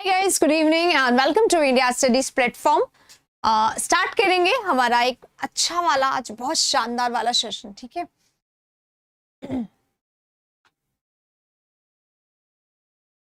Hi guys, good evening and welcome to India studies platform. Start करेंगे हमारा एक अच्छा वाला, आज बहुत शानदार वाला सेशन। ठीक है,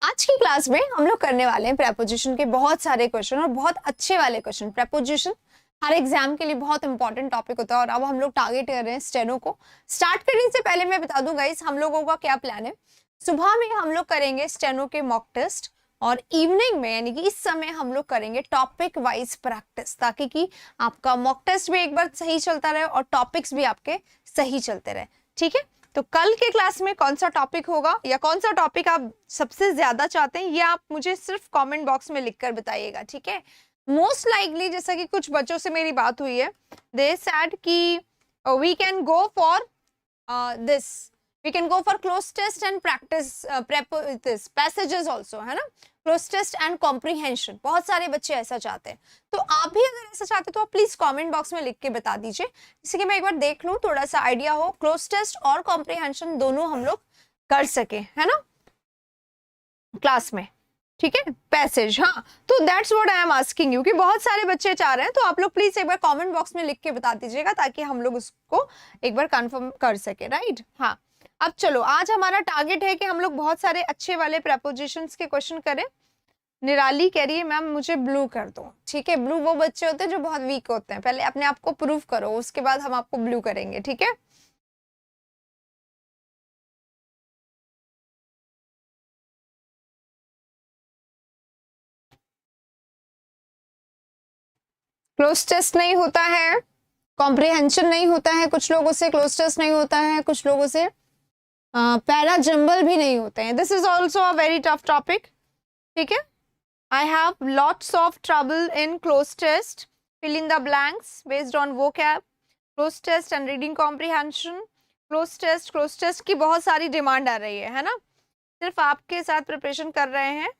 आज की क्लास में हम लोग करने वाले हैं प्रेपोजिशन के बहुत सारे क्वेश्चन और बहुत अच्छे वाले क्वेश्चन। प्रेपोजिशन हर एग्जाम के लिए बहुत इंपॉर्टेंट टॉपिक होता है और अब हम लोग टारगेट कर रहे हैं स्टेनो को। स्टार्ट करने से पहले मैं बता दूं गाइस, हम लोगों का क्या प्लान है। सुबह में हम लोग करेंगे स्टेनो के मॉक टेस्ट और इवनिंग में यानी कि इस समय हम लोग करेंगे टॉपिक वाइज प्रैक्टिस, ताकि कि आपका मॉक टेस्ट भी एक बार सही चलता रहे और टॉपिक्स भी आपके सही चलते रहे। ठीक है, तो कल के क्लास में कौन सा टॉपिक होगा या कौन सा टॉपिक आप सबसे ज्यादा चाहते हैं, ये आप मुझे सिर्फ कमेंट बॉक्स में लिखकर बताइएगा। ठीक है, मोस्ट लाइकली जैसा कि कुछ बच्चों से मेरी बात हुई है, दे सेड कि we can go for this, we can go for cloze test and practice passages also, है ना, क्लोज टेस्ट एंड कॉम्प्रीहेंशन। बहुत सारे बच्चे ऐसा चाहते हैं, तो आप भी अगर ऐसा चाहते हैं तो आप प्लीज कमेंट बॉक्स में लिख के बता दीजिए, जिससे कि मैं एक बार देख लूं, थोड़ा सा आइडिया हो, क्लोज टेस्ट और कॉम्प्रीहेंशन दोनों हम लोग कर सके, है ना, क्लास में। ठीक है, पैसेज, हाँ, तो that's what I am asking you कि बहुत सारे बच्चे चाह रहे हैं, तो आप लोग प्लीज एक बार कमेंट बॉक्स में लिख के बता दीजिएगा, ताकि हम लोग उसको एक बार कंफर्म कर सके। राइट, हाँ। अब चलो, आज हमारा टारगेट है कि हम लोग बहुत सारे अच्छे वाले प्रेपोजिशंस के क्वेश्चन करें। निराली कह रही है मैम मुझे ब्लू कर दो। ठीक है, ब्लू वो बच्चे होते हैं जो बहुत वीक होते हैं, पहले अपने आप को प्रूव करो, उसके बाद हम आपको ब्लू करेंगे। ठीक है, क्लोज टेस्ट नहीं होता है, कॉम्प्रिहेंशन नहीं होता है, कुछ लोगों से क्लोज टेस्ट नहीं होता है, कुछ लोगों से पैरा जंबल भी नहीं होते हैं। This is also a very tough topic. ठीक है, I have lots of trouble in close test, fill in the blanks based on vocab, close test and reading comprehension, close test की बहुत सारी demand आ रही है ना, सिर्फ आपके साथ प्रिपरेशन कर रहे हैं।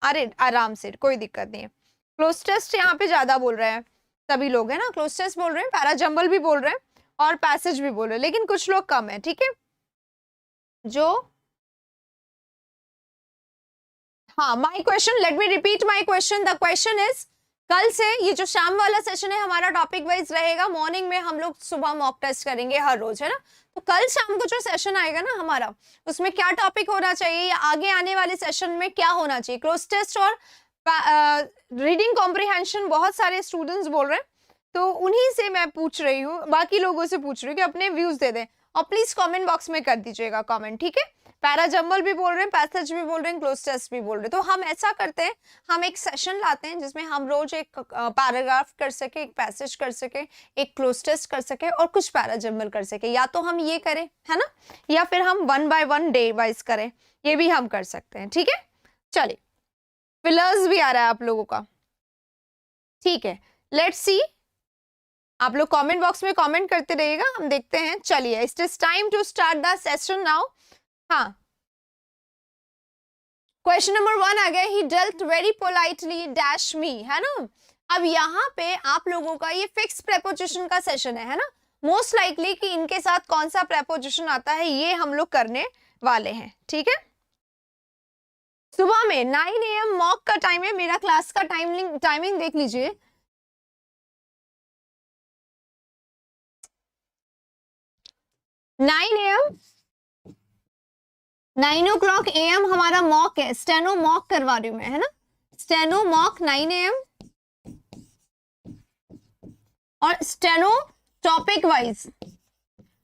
अरे आराम से, कोई दिक्कत नहीं है। क्लोज टेस्ट यहाँ पे ज्यादा बोल रहे हैं सभी लोग, है ना, क्लोज टेस्ट बोल रहे हैं, पैरा जंबल भी बोल रहे हैं और पैसेज भी बोल रहे हैं, लेकिन कुछ लोग कम है। ठीक है, जो हाँ, my question, let me repeat my question. The question is, कल से ये जो शाम वाला सेशन है हमारा टॉपिक वाइज रहेगा। मॉर्निंग में हम लोग सुबह मॉक टेस्ट करेंगे हर रोज, है ना, तो कल शाम को जो सेशन आएगा ना हमारा, उसमें क्या टॉपिक होना चाहिए या आगे आने वाले सेशन में क्या होना चाहिए, क्लोज टेस्ट और रीडिंग कॉम्प्रिहेंशन बहुत सारे स्टूडेंट्स बोल रहे हैं, तो उन्हीं से मैं पूछ रही हूँ, बाकी लोगों से पूछ रही हूँ कि अपने व्यूज दे दें और प्लीज कमेंट बॉक्स में कर दीजिएगा कमेंट। ठीक है, पैरा जंबल भी बोल रहे हैं, पैसेज भी बोल रहे हैं, क्लोज टेस्ट भी बोल रहे हैं, तो हम ऐसा करते हैं, हम एक सेशन लाते हैं जिसमें हम रोज एक पैराग्राफ कर सके, एक पैसेज कर सके, एक क्लोज टेस्ट कर सके और कुछ पैरा जंबल कर सके। या तो हम ये करें, है ना, या फिर हम 1 by 1 डे वाइज करें, ये भी हम कर सकते हैं। ठीक है, चलिए, फिलर्स भी आ रहा है आप लोगों का। ठीक है, लेट्स सी, आप लोग कमेंट बॉक्स में कमेंट करते रहिएगा, हम देखते हैं। चलिए, it is time to start the session now. हाँ, क्वेश्चन नंबर 1 आ गया, he dealt very politely dash me, है ना। अब यहाँ पे आप लोगों का ये फिक्स प्रेपोजिशन का सेशन है ना, मोस्ट लाइकली कि इनके साथ कौन सा प्रेपोजिशन आता है ये हम लोग करने वाले हैं। ठीक है, सुबह में 9 AM मॉक का टाइम है, मेरा क्लास का टाइमिंग देख लीजिए, 9 AM 9 o'clock AM हमारा मॉक है, स्टेनो मॉक करवा रही हूँ मैं, है ना, स्टेनो मॉक 9 AM और स्टेनो टॉपिक वाइज,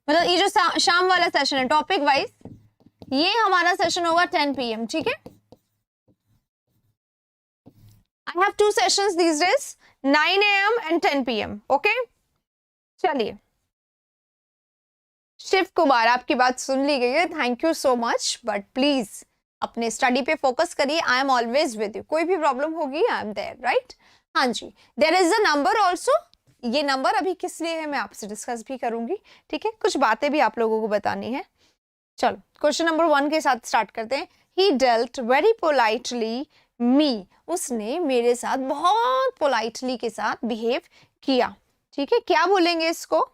मतलब ये जो शाम वाला सेशन है टॉपिक वाइज, ये हमारा सेशन होगा 10 PM। ठीक है, I have 2 sessions these days, 9 AM and 10 PM। Okay, चलिए, शिव कुमार, आपकी बात सुन ली गई है, thank you so much, but please अपने स्टडी पे फोकस करिए, I am always with you, कोई भी प्रॉब्लम होगी आई एम देयर, राइट। हाँ जी, there is a number also, ये नंबर अभी किस लिए है मैं आपसे डिस्कस भी करूंगी। ठीक है, कुछ बातें भी आप लोगों को बतानी है। चलो, क्वेश्चन नंबर 1 के साथ स्टार्ट करते हैं। ही डेल्ट वेरी पोलाइटली मी, उसने मेरे साथ बहुत पोलाइटली के साथ बिहेव किया। ठीक है, क्या बोलेंगे इसको,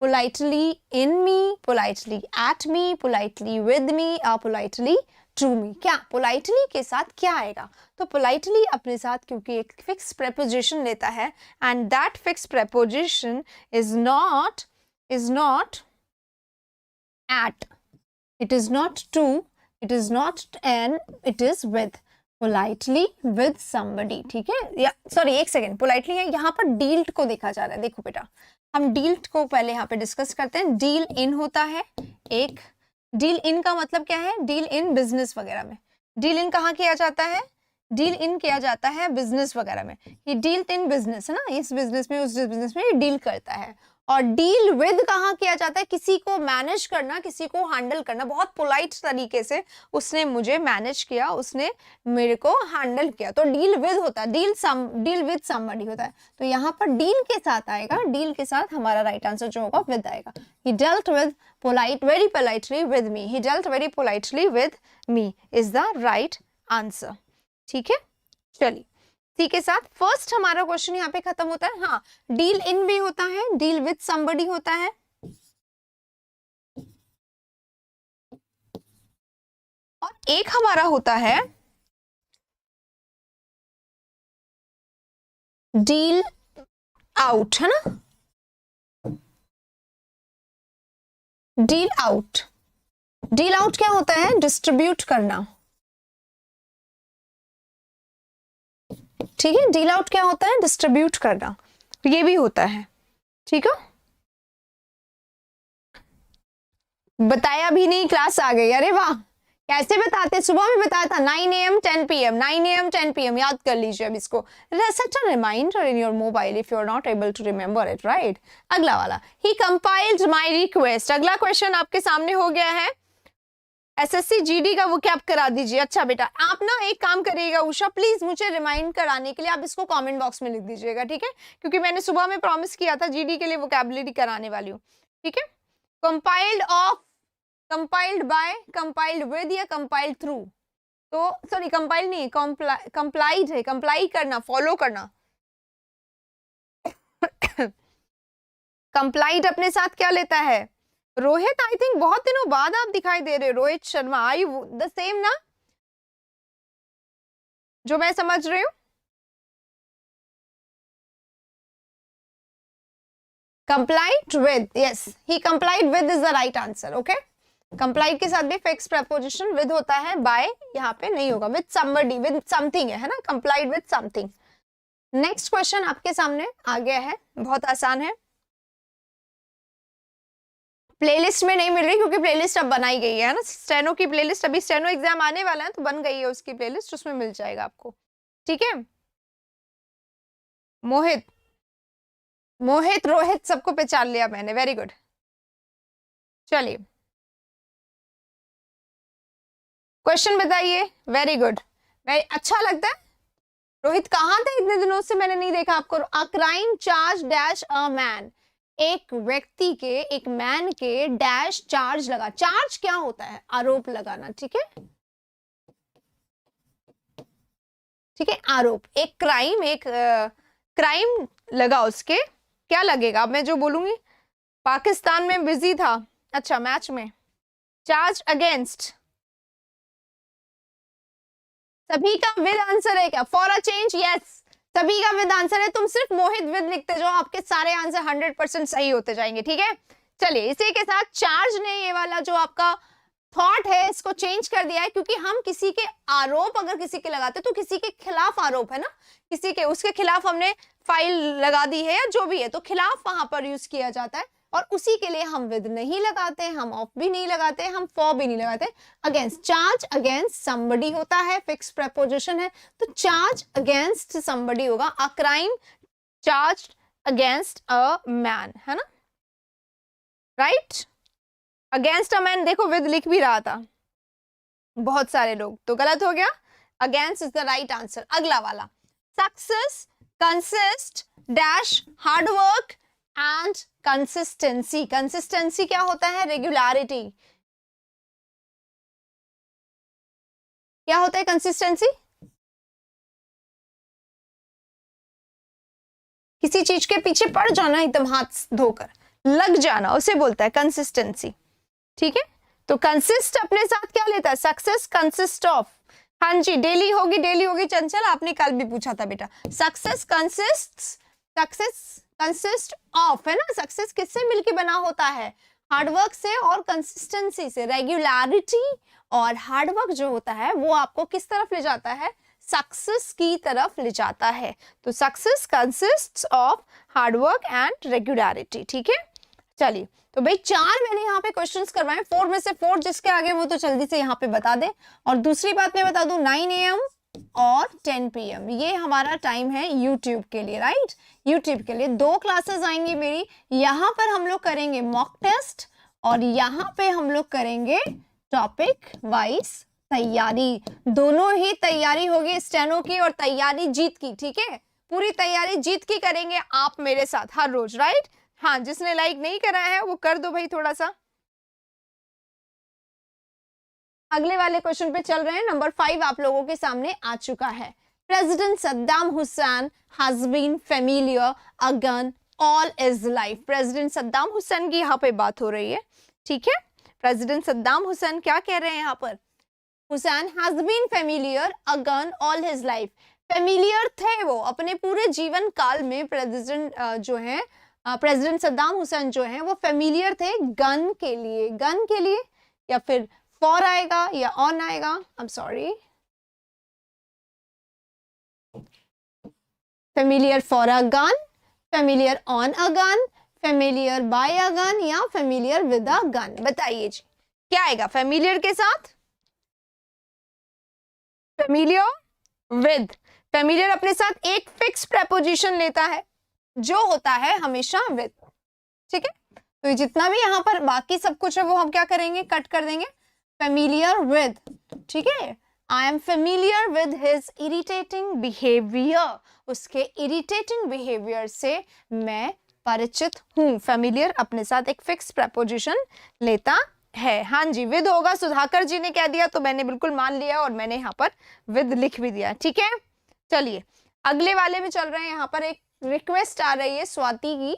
politely in me, politely at me, politely with me or politely to me, क्या पोलाइटली के साथ क्या आएगा? तो पोलाइटली अपने साथ क्योंकि एक फिक्स प्रेपोजिशन लेता है, and that fix preposition is not at, it is not to, it is not and, it is with, politely with somebody, ठीक है? या सॉरी एक सेकेंड, पोलाइटली है, यहाँ पर डील्ड को देखा जा रहा है। देखो बेटा, हम डील्ड को पहले यहाँ पे डिस्कस करते हैं। डील इन होता है एक, डील इन का मतलब क्या है? डील इन बिजनेस वगैरह में। डील इन कहाँ किया जाता है? डील इन किया जाता है बिजनेस वगैरह में। ये डील इन बिजनेस है ना, इस बिजनेस में उस बिजनेस में ये डील करता है। और डील विद कहाँ किया जाता है? किसी को मैनेज करना, किसी को हैंडल करना। बहुत पोलाइट तरीके से उसने मुझे मैनेज किया, उसने मेरे को हैंडल किया, तो डील विद होता है। डील विद समबडी होता है। तो यहाँ पर डील के साथ आएगा, डील के साथ हमारा राइट आंसर जो होगा विद आएगा। He dealt with very politely with me, he dealt very politely with me is the right answer. ठीक है, चलिए सी के साथ फर्स्ट हमारा क्वेश्चन यहाँ पे खत्म होता है। हाँ, डील इन भी होता है, डील विद समबडी होता है, और एक हमारा होता है डील आउट, है ना? डील आउट, डील आउट क्या होता है? डिस्ट्रीब्यूट करना। ठीक है, डील आउट क्या होता है? डिस्ट्रीब्यूट करना, ये भी होता है। ठीक है, बताया भी नहीं, क्लास आ गई। अरे वाह, कैसे बताते? सुबह में बताया था 9 AM 10 PM, 9 AM 10 PM, याद कर लीजिए अब इसको। Such a reminder in your mobile if you're not able to remember it, right? अगला वाला, he compiled my request। अगला क्वेश्चन आपके सामने हो गया है, एसएससी जीडी का वो कैप करा दीजिए। अच्छा बेटा, आप ना एक काम करिएगा उषा, प्लीज मुझे रिमाइंड कराने के लिए आप इसको कमेंट बॉक्स में लिख दीजिएगा, ठीक है? क्योंकि मैंने सुबह में प्रॉमिस किया था जीडी के लिए वोकैबुलरी कराने वाली हूँ, ठीक है? Compiled of, compiled bye, compiled with या कंपाइल्ड थ्रू? तो सॉरी, कंपाइल्ड नहीं, कंप्लाइड है, कंप्लाई करना, फॉलो करना। कंप्लाइड अपने साथ क्या लेता है? रोहित, आई थिंक बहुत दिनों बाद आप दिखाई दे रहे हो। Rohit Sharma, I the same ना, जो मैं समझ रही हूँ? Complied with, yes, he complied with is the right answer. Okay, complied के साथ भी फिक्स प्रेपोजिशन विद होता है, बाय यहाँ पे नहीं होगा। विद समबडी, विद समथिंग है ना, complied with something. Next question आपके सामने आ गया है, बहुत आसान है। प्लेलिस्ट में नहीं मिल रही क्योंकि प्लेलिस्ट अब बनाई गई है ना, स्टेनो की प्लेलिस्ट। अभी स्टेनो एग्जाम आने वाला है तो बन गई है उसकी प्लेलिस्ट, उसमें मिल जाएगा आपको, ठीक है? मोहित, मोहित, रोहित, सबको पहचान लिया मैंने, वेरी गुड। चलिए क्वेश्चन बताइए, वेरी गुड, वेरी अच्छा लगता है। रोहित कहाँ थे इतने दिनों से, मैंने नहीं देखा आपको। A crime charge dash a man, एक व्यक्ति के, एक मैन के डैश चार्ज लगा। चार्ज क्या होता है? आरोप लगाना, ठीक है? ठीक है, आरोप। एक क्राइम, एक क्राइम लगा, उसके क्या लगेगा? अब मैं जो बोलूंगी, पाकिस्तान में बिजी था, अच्छा मैच में, चार्ज अगेंस्ट, सभी का विद आंसर है क्या? फॉर अ चेंज, यस, सभी का विद आंसर है। तुम सिर्फ मोहित विद लिखते जाओ, आपके सारे आंसर 100% सही होते जाएंगे, ठीक है? चलिए इसी के साथ चार्ज ने ये वाला जो आपका थॉट है इसको चेंज कर दिया है, क्योंकि हम किसी के आरोप अगर किसी के लगाते तो किसी के खिलाफ आरोप है ना, किसी के, उसके खिलाफ हमने फाइल लगा दी है या जो भी है, तो खिलाफ वहां पर यूज किया जाता है। और उसी के लिए हम विद नहीं लगाते, हम ऑफ भी नहीं लगाते, हम फॉर भी नहीं लगाते। अगेंस्ट, चार्ज अगेंस्ट समबडी होता है, फिक्स प्रेपोजिशन है, तो चार्ज अगेंस्ट समबडी होगा। A crime charge against a man, है ना, राइट? अगेंस्ट अ मैन, देखो विद लिख भी रहा था बहुत सारे लोग, तो गलत हो गया। Against is the right answer. अगला वाला, success consist dash hard work and consistency. Consistency क्या होता है? रेगुलरिटी। क्या होता है कंसिस्टेंसी? किसी चीज के पीछे पड़ जाना, एकदम हाथ धोकर लग जाना, उसे बोलता है कंसिस्टेंसी, ठीक है? तो कंसिस्ट अपने साथ क्या लेता है, सक्सेस कंसिस्ट ऑफ, हाँ जी डेली होगी चंचल, आपने कल भी पूछा था बेटा, सक्सेस कंसिस्ट ऑफ, है ना, सक्सेस किससे मिलके बना होता है, हार्डवर्क से और कंसिस्टेंसी से, रेगुलरिटी और हार्डवर्क जो होता है वो आपको किस तरफ ले जाता है, सक्सेस की तरफ ले जाता है। तो success consists of hard work and regularity, ठीक है। चलिए तो भाई 4 मैंने यहाँ पे क्वेश्चंस करवाए, 4 में से 4 जिसके आगे वो तो जल्दी से यहाँ पे बता दे। और दूसरी बात मैं बता दूं, 9 AM और 10 PM ये हमारा टाइम है यूट्यूब के लिए, राइट। यूट्यूब के लिए 2 क्लासेस आएंगी मेरी, यहाँ पर हम लोग करेंगे मॉक टेस्ट और यहाँ पे हम लोग करेंगे टॉपिक वाइज तैयारी। दोनों ही तैयारी होगी स्टेनो की और तैयारी जीत की, ठीक है, पूरी तैयारी जीत की करेंगे आप मेरे साथ हर रोज, राइट। हाँ, जिसने लाइक नहीं करा है वो कर दो भाई थोड़ा सा। अगले वाले क्वेश्चन पे चल रहे हैं। नंबर 5 आप लोगों के सामने आ चुका है। President Saddam Hussein has been familiar a gun all is life. President Saddam Hussein की यहाँ पे बात हो रही है, ठीक है। प्रेसिडेंट सद्दाम हुसैन क्या कह रहे हैं यहाँ पर, Hussein has been familiar a gun all his life. Familiar थे वो अपने पूरे जीवन काल में, प्रेसिडेंट जो है प्रेसिडेंट सद्दाम हुसैन जो है वो फेमिलियर थे गन के लिए, या फिर फॉर आएगा या ऑन आएगा, I am sorry, familiar for a gun, familiar on a gun, familiar by a gun या फेमिलियर विद अ गन। बताइए जी क्या आएगा फेमिलियर के साथ, फेमिलियर विद। फेमिलियर अपने साथ एक फिक्स प्रेपोजिशन लेता है जो होता है हमेशा विद, ठीक है। तो जितना भी यहाँ पर बाकी सब कुछ है वो हम क्या करेंगे, कट कर देंगे, फेमिलियर विद, ठीक है। I am familiar with his irritating behaviour, उसके इरिटेटिंग बिहेवियर से मैं परिचित हूँ। फेमिलियर अपने साथ एक फिक्स प्रेपोजिशन लेता है। हाँ जी, विद होगा, सुधाकर जी ने कह दिया तो मैंने बिल्कुल मान लिया और मैंने यहाँ पर विद लिख भी दिया, ठीक है। चलिए अगले वाले में चल रहे हैं। यहाँ पर एक रिक्वेस्ट आ रही है स्वाति की।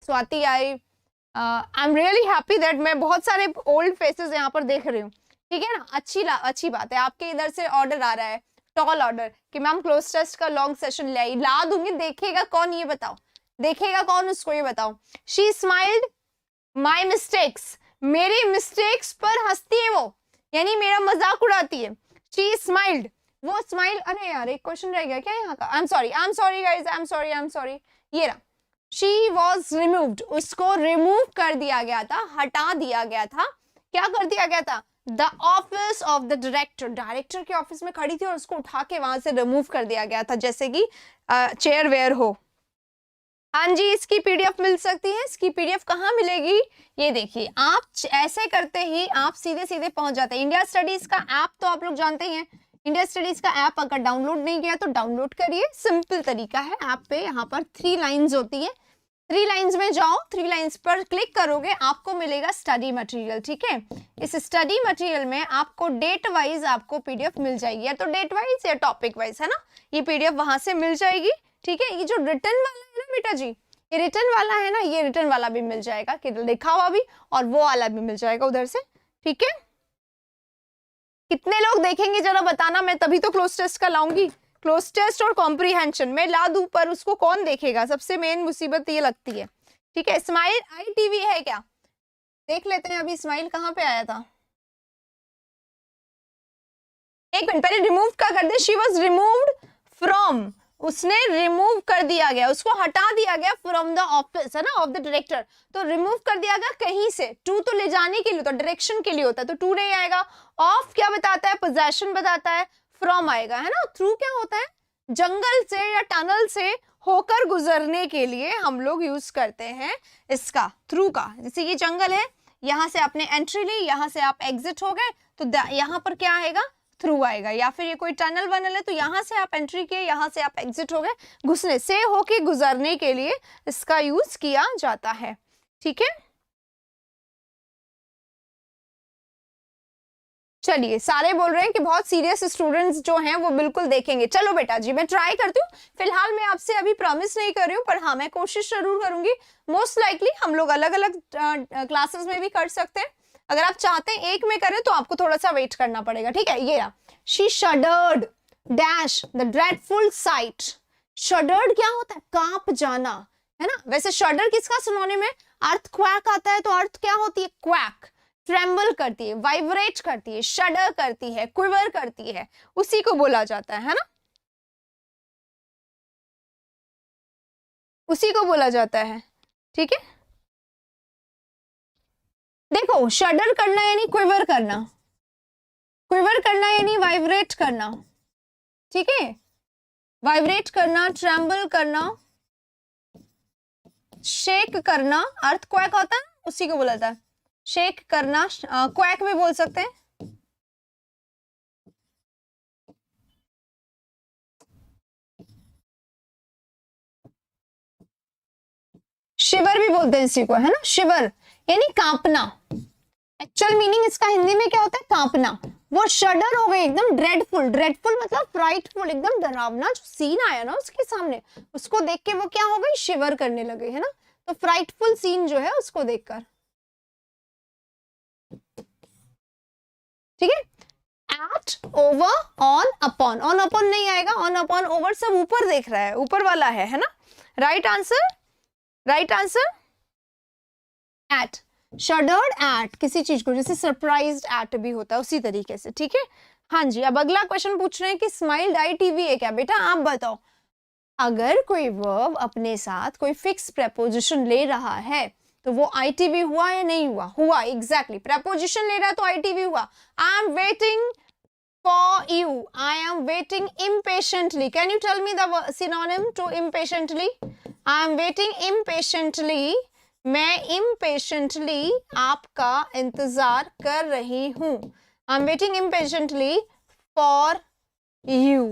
Swati, I am really happy that मैं बहुत सारे ओल्ड फेसेस यहाँ पर देख रही हूँ, ठीक है ना। अच्छी बात है। आपके इधर से ऑर्डर आ रहा है, टॉल ऑर्डर, कि मैम क्लोज टेस्ट का लॉन्ग सेशन ला दूंगी। देखेगा कौन ये बताओ, देखेगा कौन उसको ये बताओ। शी स्माइल्ड माई मिस्टेक्स, मेरी मिस्टेक्स पर हंसती है वो, यानी मेरा मजाक उड़ाती है। शी स्माइल्ड, वो स्माइल, अरे यार एक क्वेश्चन रह गया क्या यहाँ का, आई am sorry guys, I am sorry. ये रहा, शी वॉज रिमूव्ड, उसको रिमूव कर दिया गया था, हटा दिया गया था। क्या कर दिया गया था, the office of the director, director के ऑफिस में खड़ी थी और उसको उठा के वहां से रिमूव कर दिया गया था, जैसे कि चेयर वेयर हो। हाँ जी, इसकी पीडीएफ मिल सकती है। इसकी पीडीएफ कहाँ मिलेगी, ये देखिए, आप ऐसे करते ही आप सीधे सीधे पहुंच जाते हैं। इंडिया स्टडीज का ऐप तो आप लोग जानते ही हैं। इंडिया स्टडीज का ऐप अगर डाउनलोड नहीं किया तो डाउनलोड करिए, सिंपल तरीका है। ऐप पे यहाँ पर 3 लाइन्स होती है, 3 लाइन्स में जाओ, 3 लाइन्स पर क्लिक करोगे आपको मिलेगा स्टडी मटेरियल, ठीक है। इस स्टडी मटेरियल में आपको डेट वाइज आपको पीडीएफ मिल जाएगी, या तो डेट वाइज या टॉपिक वाइज, है ना। ये पीडीएफ वहां से मिल जाएगी, ठीक है। ये जो रिटर्न वाला है ना बेटा जी, ये रिटर्न वाला है ना, ये रिटर्न वाला भी मिल जाएगा, कि लिखा हुआ भी, और वो वाला भी मिल जाएगा उधर से, ठीक है। कितने लोग देखेंगे जरा बताना, मैं तभी तो क्लोज टेस्ट का लाऊंगी। क्लोज टेस्ट और कॉम्प्रीहेंशन में ला दूं, पर उसको कौन देखेगा, सबसे मेन मुसीबत ये लगती है, ठीक है। स्माइल ITV है क्या, देख लेते हैं अभी स्माइल कहाँ पे आया था। एक मिनट पहले रिमूव का कर दे। शी वॉज रिमूव्ड फ्रॉम, उसने रिमूव कर दिया गया, उसको हटा दिया गया फ्रॉम द ऑफिस, है ना, ऑफ द डायरेक्टर। तो रिमूव कर दिया गया कहीं से, टू तो ले जाने के लिए, तो डायरेक्शन के लिए होता है, तो टू नहीं आएगा। ऑफ क्या बताता है, पोजेशन बताता है। फ्रॉम आएगा, है ना। थ्रू क्या होता है, जंगल से या टनल से होकर गुजरने के लिए हम लोग यूज करते हैं इसका, थ्रू का। जैसे ये जंगल है, यहाँ से आपने एंट्री ली, यहाँ से आप एग्जिट हो गए, तो यहाँ पर क्या आएगा, थ्रू आएगा। या फिर ये कोई टनल वनल है तो यहाँ से आप एंट्री किए, यहाँ से आप एग्जिट हो गए, घुसने से होके गुजरने के लिए इसका यूज किया जाता है, ठीक है। चलिए सारे बोल रहे हैं कि बहुत सीरियस स्टूडेंट्स जो हैं वो बिल्कुल देखेंगे। चलो बेटा जी मैं ट्राई करती हूँ। फिलहाल मैं आपसे अभी प्रॉमिस नहीं कर रही हूँ, पर हाँ मैं कोशिश जरूर करूंगी। मोस्ट लाइकली हम लोग अलग अलग क्लासेस में भी कर सकते हैं। अगर आप चाहते हैं एक में करें तो आपको थोड़ा सा वेट करना पड़ेगा, ठीक है। ये रहा, she shuddered dash the dreadful site. Shuddered क्या होता है? कांप जाना, है ना। वैसे शडर किसका सिनोनिम है? अर्थक्वैक आता है तो अर्थ क्या होती है? क्वैक। ट्रेम्बल करती है, वाइब्रेट करती है, शडर करती है, क्विवर करती है, उसी को बोला जाता है ना, उसी को बोला जाता है, ठीक है। देखो, शडर करना यानी क्विवर करना, क्विवर करना यानी वाइब्रेट करना, ठीक है। वाइब्रेट करना, ट्रेम्बल करना, शेक करना, अर्थक्वैक होता है उसी को बोला जाता है। शेक करना, क्वैक भी बोल सकते हैं। शिवर भी बोलते हैं इसी को, है ना। शिवर यानी कांपना। एक्चुअल मीनिंग इसका हिंदी में क्या होता है? कांपना। वो शडर हो गए, एकदम ड्रेडफुल। ड्रेडफुल मतलब फ्राइटफुल, एकदम डरावना जो सीन आया ना उसके सामने, उसको देख के वो क्या हो गई? शिवर करने लगे, है ना। तो फ्राइटफुल सीन जो है उसको देखकर, ठीक है। At, over, on, upon. On upon नहीं आएगा, ऑन अपॉन ओवर सब ऊपर देख रहा है, ऊपर वाला है ना। Right answer, right answer at. Shuddered at किसी चीज को, जैसे सरप्राइज्ड एट भी होता है उसी तरीके से, ठीक है। हाँ जी, अब अगला क्वेश्चन पूछ रहे हैं कि स्माइल्ड ITV है क्या? बेटा आप बताओ, अगर कोई वर्ब अपने साथ कोई फिक्स प्रेपोजिशन ले रहा है तो वो ITV हुआ या नहीं हुआ? हुआ, एग्जैक्टली। प्रेपोजिशन ले रहा है तो ITV हुआ। I am waiting for you, I am waiting impatiently. Can you tell me the synonym to impatiently? I am waiting impatiently. मैं impatiently आपका इंतजार कर रही हूँ। I am waiting impatiently for you.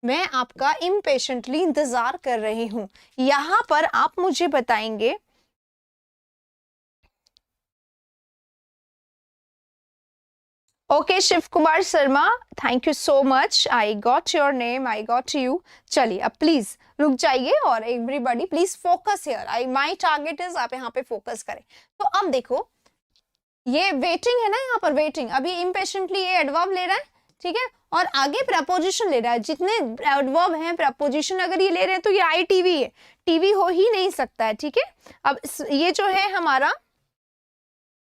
मैं आपका impatiently इंतजार कर रही हूँ। यहाँ पर आप मुझे बताएंगे, okay Shiv Kumar Sharma, thank you so much, I got your name, I got you. चलिए अब प्लीज रुक जाइए और everybody please focus here. I my target is आप यहाँ पे फोकस करें। तो अब देखो, ये वेटिंग है ना, यहाँ पर वेटिंग, अभी इम्पेशेंटली ये एडवर्ब ले रहा है, ठीक है, और आगे प्रपोजिशन ले रहा है। जितने एडवर्ब हैं, प्रपोजिशन अगर ये ले रहे हैं तो ये ITV है, टीवी हो ही नहीं सकता है, ठीक है। अब ये जो है हमारा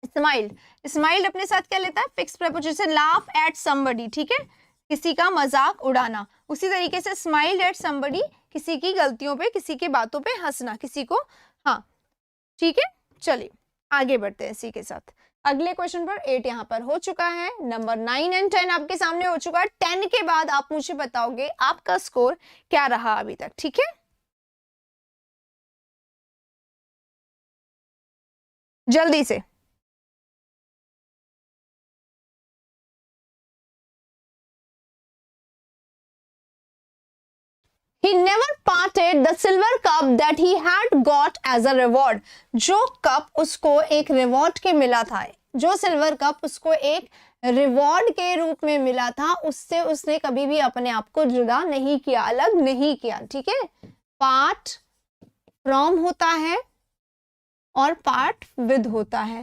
स्माइल्ड, स्माइल्ड अपने साथ क्या लेता है? Fix preposition, laugh at somebody, ठीक है, किसी का मजाक उड़ाना। उसी तरीके से स्माइल्ड एट समबडी, किसी की गलतियों पे, किसी की बातों पे हंसना, किसी को, हाँ ठीक है। चलिए आगे बढ़ते हैं इसी के साथ अगले क्वेश्चन पर। 8 यहाँ पर हो चुका है, नंबर 9 एंड 10 आपके सामने हो चुका है। 10 के बाद आप मुझे बताओगे आपका स्कोर क्या रहा अभी तक, ठीक है। जल्दी से। He never parted the silver cup that he had got as a reward. जो कप उसको एक रिवॉर्ड के मिला था, जो सिल्वर कप उसको एक रिवॉर्ड के रूप में मिला था, उससे उसने कभी भी अपने आप को जुदा नहीं किया, अलग नहीं किया, ठीक है। पार्ट फ्रॉम होता है और पार्ट विद होता है।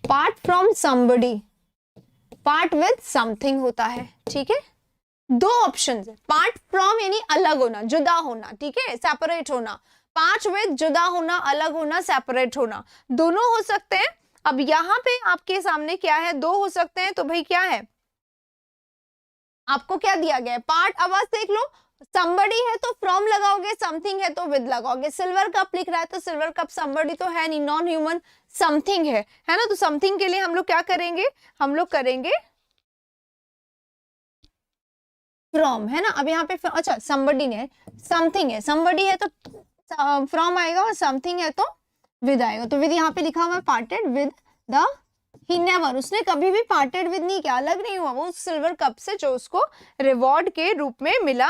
Part from somebody, part with something होता है, ठीक है। दो ऑप्शन है, पार्ट फ्रॉम यानी अलग होना, जुदा होना, ठीक है, सेपरेट होना। पार्ट विद जुदा होना, अलग होना, सेपरेट होना, दोनों हो सकते हैं। अब यहाँ पे आपके सामने क्या है? दो हो सकते हैं, तो भाई क्या है, आपको क्या दिया गया है? पार्ट। आवाज देख लो, somebody है तो फ्रॉम लगाओगे, समथिंग है तो विद लगाओगे। सिल्वर कप लिख रहा है तो सिल्वर कप somebody तो है नहीं, नॉन ह्यूमन समथिंग है ना। तो समथिंग के लिए हम लोग क्या करेंगे? हम लोग करेंगे फ्रॉम, है ना। अब यहाँ पे अच्छा somebody ने, समथिंग है, somebody है तो फ्रॉम आएगा, और समथिंग है तो विद आएगा। तो विद यहाँ पे लिखा हुआ है parted with the, he never, उसने कभी भी पार्टेड विद नहीं किया, अलग नहीं हुआ वो सिल्वर कप से जो उसको रिवॉर्ड के रूप में मिला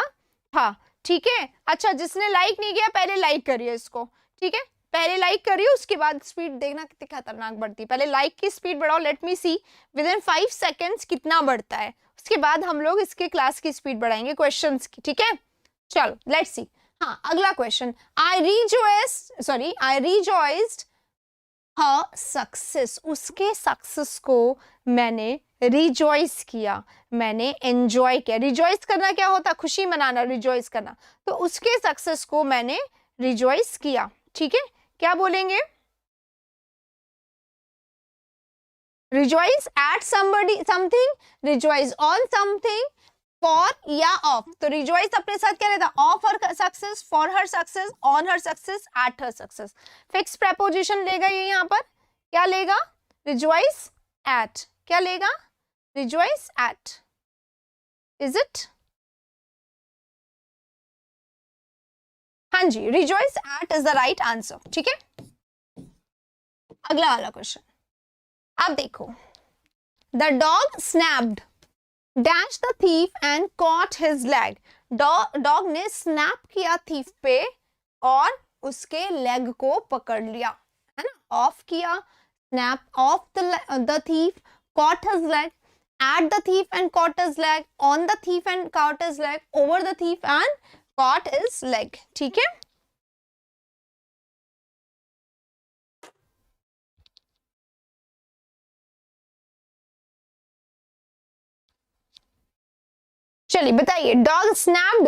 था, ठीक है। अच्छा, जिसने लाइक नहीं किया पहले लाइक करिए इसको, ठीक है, पहले लाइक करिए, उसके बाद स्पीड देखना कितनी खतरनाक बढ़ती है। पहले लाइक की स्पीड बढ़ाओ, let me see within 5 seconds कितना बढ़ता है, उसके बाद हम लोग इसके क्लास की स्पीड बढ़ाएंगे क्वेश्चंस की, ठीक है। चलो लेट्स सी। हाँ, अगला क्वेश्चन, आई रिजॉइस्ड her सक्सेस, उसके सक्सेस को मैंने रिजॉइस किया, मैंने एंजॉय किया। रिजॉइस करना क्या होता है? खुशी मनाना, रिजॉइस करना। तो उसके सक्सेस को मैंने रिजॉइस किया। ठीक है, क्या बोलेंगे? Rejoice at somebody something, rejoice on something, for या ऑफ। तो रिजॉइस अपने साथ क्या रहता? Of her success, for her success, on her success, at her success. Fix preposition लेगा ये यहां पर, क्या लेगा? Rejoice at. क्या लेगा? Rejoice at. Is it? हाँ जी, rejoice at is the right answer. ठीक है, अगला वाला क्वेश्चन अब देखो। The dog snapped dash the thief and caught his leg. Dog ने स्नैप किया थीफ पे और उसके लेग को पकड़ लिया, है ना? ऑफ किया, snap off the thief, caught his leg, at the thief and caught his leg, on the thief and caught his leg, over the thief and caught his leg. ठीक है, चलिए बताइए। Dog snapped,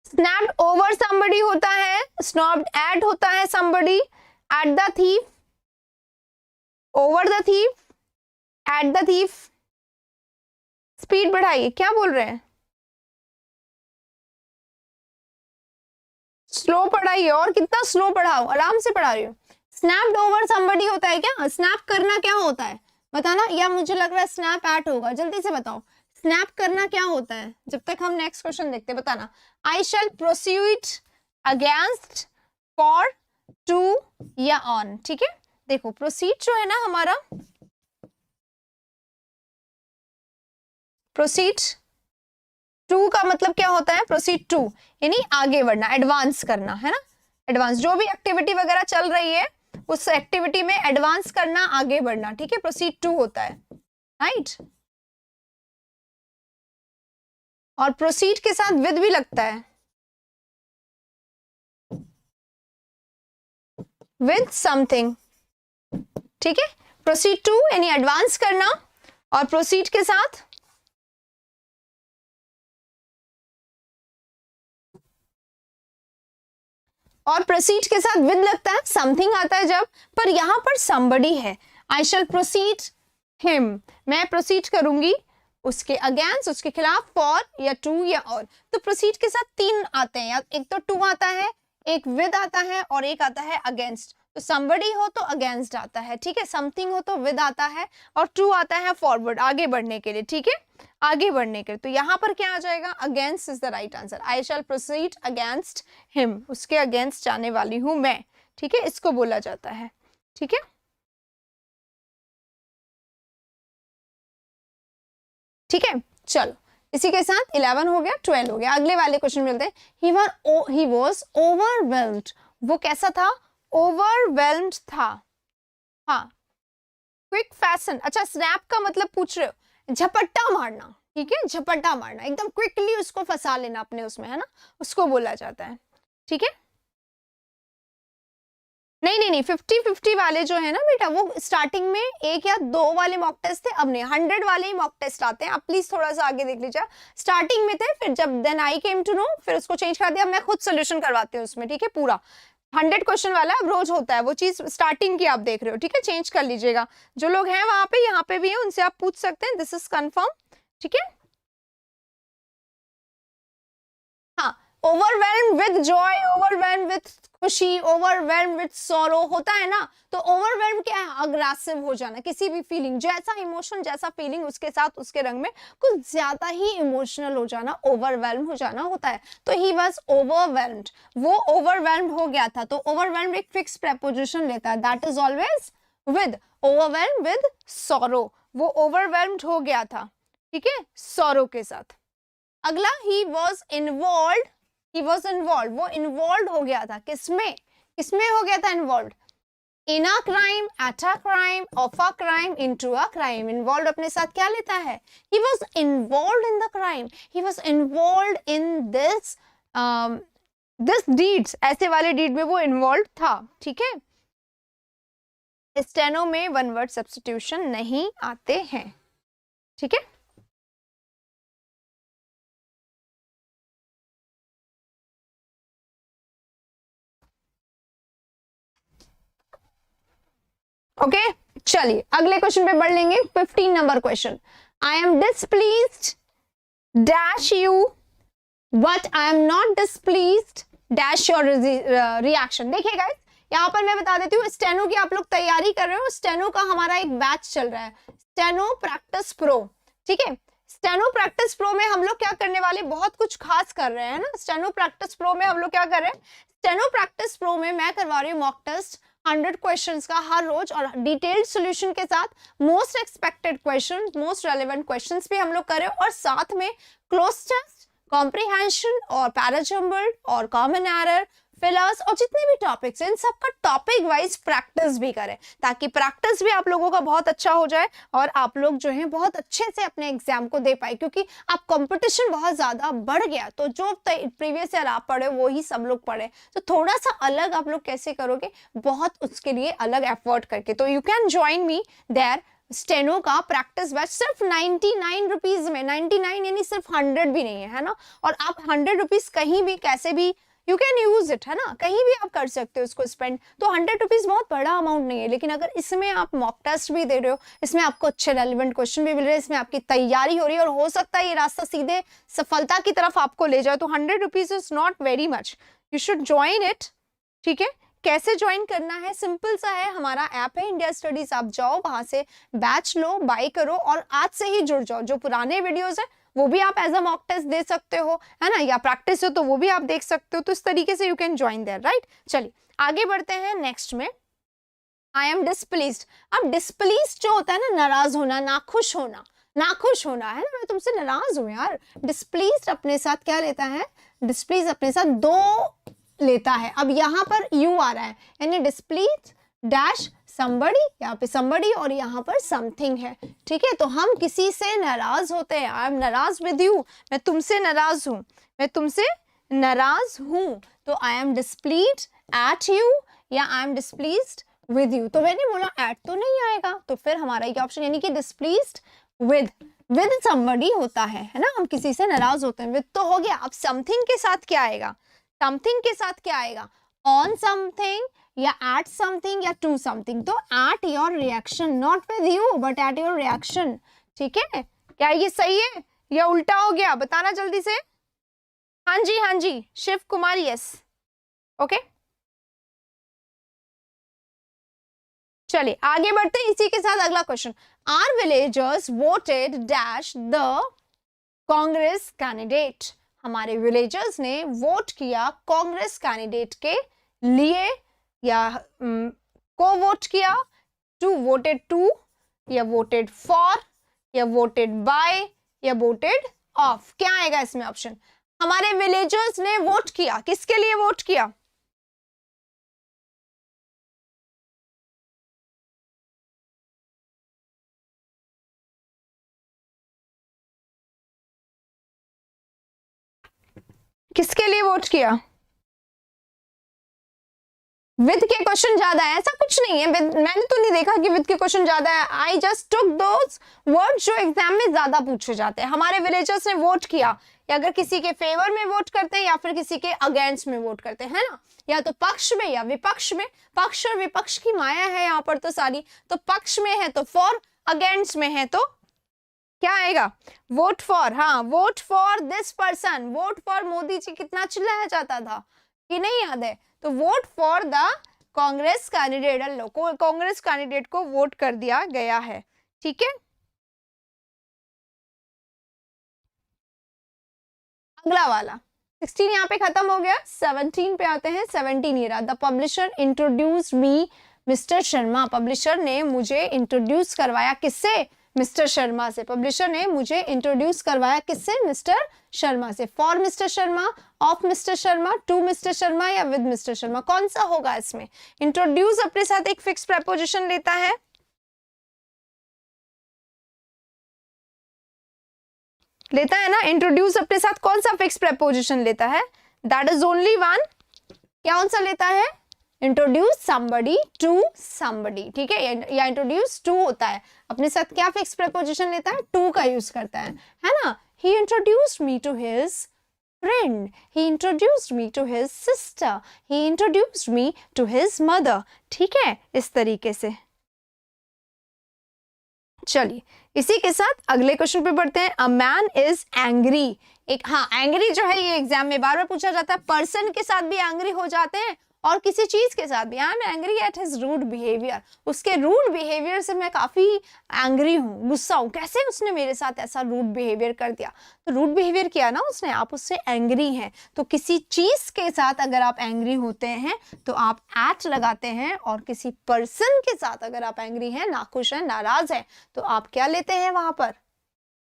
snapped over somebody होता है, snapped at होता है somebody, at the thief, over the thief, at the thief. Speed बढ़ाइए, क्या बोल रहे हैं? स्लो पढ़ाइए, और कितना स्लो पढ़ाओ, आराम से पढ़ा रही हूँ। स्नैप्ड ओवर somebody होता है क्या? स्नैप करना क्या होता है बताना, या मुझे लग रहा है स्नैप एट होगा? जल्दी से बताओ, स्नैप करना क्या होता है? जब तक हम नेक्स्ट क्वेश्चन देखते हैं बताना। आई shall proceed against, for, to या ऑन। ठीक है, देखो प्रोसीड जो है ना हमारा, प्रोसीड टू का मतलब क्या होता है? प्रोसीड टू यानी आगे बढ़ना, एडवांस करना, है ना? एडवांस, जो भी एक्टिविटी वगैरह चल रही है उस एक्टिविटी में एडवांस करना, आगे बढ़ना। ठीक है, प्रोसीड टू होता है, राइट? और प्रोसीड के साथ विद भी लगता है, विद समथिंग। ठीक है, प्रोसीड टू यानी एडवांस करना, और प्रोसीड के साथ प्रोसीड के साथ विद लगता है, समथिंग आता है जब। पर यहां पर somebody है, आई शैल प्रोसीड हिम, मैं प्रोसीड करूंगी उसके अगेंस्ट, उसके खिलाफ, फॉर या टू या और। तो प्रोसीड के साथ तीन आते हैं, एक तो टू आता है, एक विद आता है, और एक आता है अगेंस्ट। तो somebody हो तो अगेंस्ट आता है, ठीक है, समथिंग हो तो विद आता है, और टू आता है फॉरवर्ड, आगे बढ़ने के लिए। ठीक है, आगे बढ़ने के लिए। तो यहां पर क्या आ जाएगा? Against is the right answer. I shall proceed against him, उसके अगेंस्ट जाने वाली हूं मैं। ठीक है, इसको बोला जाता है। ठीक है, ठीक है, चलो इसी के साथ 11 हो गया, 12 हो गया। अगले वाले क्वेश्चन मिलते हैं। ही वॉज ओवरवेल्म्ड, वो कैसा था? ओवरवेल्म्ड था। हाँ, क्विक फैशन। अच्छा, स्नैप का मतलब पूछ रहे हो? झपट्टा मारना। ठीक है, झपट्टा मारना, एकदम क्विकली उसको फंसा लेना अपने उसमें, है ना? उसको बोला जाता है। ठीक है, नहीं नहीं नहीं, 50-50 वाले जो है ना बेटा, वो स्टार्टिंग में एक या दो वाले मॉक टेस्ट थे, अब नहीं 100 वाले ही मॉक टेस्ट आते हैं। आप प्लीज थोड़ा सा आगे देख लीजिए। स्टार्टिंग में थे, फिर जब then I came to know, फिर उसको चेंज कर दिया। मैं खुद सोल्यूशन करवाती हूँ उसमें। ठीक है, पूरा 100 क्वेश्चन वाला अब रोज होता है, वो चीज स्टार्टिंग की आप देख रहे हो। ठीक है, चेंज कर लीजिएगा। जो लोग हैं वहां पे, यहाँ पे भी है, उनसे आप पूछ सकते हैं, दिस इज कंफर्म। ठीक है, हाँ, overwhelm with Joy, overwhelm with खुशी, ओवरवेल्म विद सॉरो होता है ना। तो ओवरवेल्म क्या है? अग्रेसिव हो जाना, किसी भी फीलिंग, जैसा इमोशन जैसा फीलिंग उसके साथ, उसके रंग में कुछ ज्यादा ही इमोशनल हो जाना, ओवरवेल्म हो जाना होता है। तो ही वाज ओवरवेल्म्ड, वो ओवरवेल्म्ड हो गया था। तो ओवरवेल्म्ड एक फिक्स प्रेपोजिशन लेता है, that is always with. Overwhelm with sorrow, वो ओवरवेल्म्ड हो गया था, ठीक है, सॉरो के साथ। अगला, he was involve, he was involve, वो इन्वॉल्व हो गया था। किसमें? किसमें हो गया था involve? In a crime, at a crime, of a crime, into a crime. Involve अपने साथ क्या लेता है? He was involve in the crime, he was involve in this this deeds, ऐसे वाले डीड में वो इन्वॉल्व था। ठीक है, स्टेनो में वन वर्ड सब्स्टिट्यूशन नहीं आते हैं, ठीक है। ओके चलिए अगले क्वेश्चन पे बढ़ लेंगे। 15 number question, I am displeased dash you but I am not displeased dash your reaction. देखिए गाइस यहाँ पर मैं बता देती हूँ, स्टेनो की आप लोग तैयारी कर रहे हो, स्टेनो का हमारा एक बैच चल रहा है, स्टेनो प्रैक्टिस प्रो, ठीक है। स्टेनो प्रैक्टिस प्रो में हम लोग क्या करने वाले, बहुत कुछ खास कर रहे हैं ना। स्टेनो प्रैक्टिस प्रो में हम लोग क्या कर रहे हैं, स्टेनो प्रैक्टिस प्रो में मैं करवा रही हूँ मॉक टेस्ट 100 क्वेश्चंस का हर रोज, और डिटेल्ड सॉल्यूशन के साथ most expected question, most relevant questions भी हम लोग करें, और साथ में क्लोज टेस्ट, कॉम्प्रिहेंशन और पैराजम्बल्ड और कॉमन एरर, फिलर्स और जितने भी टॉपिक्स हैं इन सब का टॉपिक वाइज प्रैक्टिस भी करें, ताकि प्रैक्टिस भी आप लोगों का बहुत अच्छा हो जाए और आप लोग जो है बहुत अच्छे से अपने एग्जाम को दे पाए। क्योंकि अब कंपटीशन बहुत ज्यादा बढ़ गया, तो जो प्रीवियस ईयर आप पढ़े वो ही सब लोग पढ़े, तो थोड़ा सा अलग आप लोग कैसे करोगे, बहुत उसके लिए अलग एफर्ट करके। तो you can join me there steno का प्रैक्टिस बैच सिर्फ 99 रुपीज में, 99 यानी सिर्फ 100 भी नहीं है ना। और आप 100 रुपीज कहीं भी कैसे भी यू कैन यूज इट, है ना, कहीं भी आप कर सकते हो उसको स्पेंड। तो 100 रुपीज बहुत बड़ा अमाउंट नहीं है, लेकिन अगर इसमें आप मॉक टेस्ट भी दे रहे हो, इसमें आपको अच्छे रेलिवेंट क्वेश्चन भी मिल रहे हैं, इसमें आपकी तैयारी हो रही है, और हो सकता है ये रास्ता सीधे सफलता की तरफ आपको ले जाए, तो 100 rupees is not very much, you should join it, ठीक है। कैसे ज्वाइन करना है, सिंपल सा है, हमारा ऐप है इंडिया स्टडीज, आप जाओ वहां से बैच लो, बाय करो और आज से ही जुड़ जाओ। जो पुराने वीडियोस है वो भी आप एज अ मॉक टेस्ट दे सकते हो, है ना, या प्रैक्टिस हो तो वो भी आप देख सकते हो, तो इस तरीके से you can join there, right. चलिए आगे बढ़ते हैं नेक्स्ट में, आई एम डिसप्लीज्ड। अब डिसप्लीज्ड जो होता है ना, नाराज होना, नाखुश होना, नाखुश होना, है ना, मैं तुमसे नाराज हूं यार। डिसप्लीज्ड अपने साथ क्या लेता है, डिसप्लीज अपने साथ दो लेता है। अब यहाँ पर यू आ रहा है, यानी डिसप्लीज डैश somebody, यहाँ पे somebody और यहाँ पर something है, ठीक है। तो हम किसी से नाराज होते हैं, आई एम नाराज विद यू, मैं तुमसे नाराज हूँ, मैं तुमसे नाराज हूँ, तो आई एम डिसप्लीज्ड एट यू या आई एम डिसप्लीज्ड विद यू। तो मैंने बोला एट तो नहीं आएगा, तो फिर हमारा ये ऑप्शन यानी कि डिसप्लीज्ड विद somebody होता है ना, हम किसी से नाराज होते हैं, विद तो हो गया। अब समथिंग के साथ क्या आएगा, समथिंग के साथ क्या आएगा, ऑन समथिंग या एट समथिंग या टू समथिंग। तो at your reaction, not with you but at your reaction, ठीक है। क्या ये सही है या उल्टा हो गया, बताना जल्दी से। हाँ जी, हाँ जी, शिव कुमार, यस, ओके। चलिए आगे बढ़ते हैं इसी के साथ अगला question, our villagers voted dash the Congress candidate. हमारे विलेजर्स ने वोट किया कांग्रेस कैंडिडेट के लिए, या को वोट किया, टू वोटेड टू, या वोटेड फॉर, या वोटेड बाय, या वोटेड ऑफ। क्या आएगा इसमें ऑप्शन, हमारे विलेजर्स ने वोट किया, किसके लिए वोट किया, किसके लिए वोट किया। विद के क्वेश्चन ज्यादा है, ऐसा कुछ नहीं है, मैंने तो नहीं देखा कि विद के क्वेश्चन ज्यादा है, I just took those words जो एग्जाम में ज्यादा पूछे जाते हैं। हमारे विलेजर्स ने वोट किया, या अगर किसी के फेवर में वोट करते हैं या फिर किसी के अगेंस्ट में वोट करते हैं, है ना, या तो पक्ष में या विपक्ष में, पक्ष और विपक्ष की माया है यहाँ पर तो सारी, तो पक्ष में है तो फॉर, अगेंस्ट में है तो क्या आएगा, वोट फॉर। हाँ, vote for this person, vote for Modi ji कितना चिल्लाया जाता था कि नहीं याद है, तो vote for the Congress candidate, Congress candidate को वोट कर दिया गया है, ठीक है। अगला वाला 16 यहाँ पे खत्म हो गया, 17 पे आते हैं। 17 ये रहा, the publisher introduce me mister Sharma. Publisher ने मुझे इंट्रोड्यूस करवाया किससे, मिस्टर शर्मा से। पब्लिशर ने मुझे इंट्रोड्यूस करवाया किससे, मिस्टर शर्मा से। For Mister Sharma, of Mister Sharma, to Mister Sharma या विद मिस्टर शर्मा, कौन सा होगा इसमें। इंट्रोड्यूस अपने साथ एक फिक्स प्रेपोजिशन लेता है, लेता है ना। इंट्रोड्यूस अपने साथ कौन सा फिक्स प्रेपोजिशन लेता है, दैट इज ओनली वन, कौन सा लेता है, इंट्रोड्यूस somebody to somebody, ठीक है, या इंट्रोड्यूस टू होता है, अपने साथ क्या फिक्स प्रेपोजिशन लेता है, टू का यूज करता है ना। He introduced me to his friend, he introduced me to his sister, he introduced me to his mother, ठीक है, इस तरीके से। चलिए इसी के साथ अगले क्वेश्चन पे बढ़ते हैं। अ मैन इज एंग्री, एक, हाँ एंग्री जो है ये एग्जाम में बार बार पूछा जाता है, पर्सन के साथ भी एंग्री हो जाते हैं और किसी चीज के साथ भी। I am angry at his rude behaviour, उसके रूड बिहेवियर से मैं काफी एंग्री हूँ, गुस्सा हूँ, कैसे उसने मेरे साथ ऐसा रूड बिहेवियर कर दिया। तो रूड बिहेवियर किया ना उसने, आप उससे एंग्री हैं। तो किसी चीज के साथ अगर आप एंग्री होते हैं तो आप एट लगाते हैं, और किसी पर्सन के साथ अगर आप एंग्री हैं, नाखुश हैं, नाराज हैं, तो आप क्या लेते हैं वहां पर,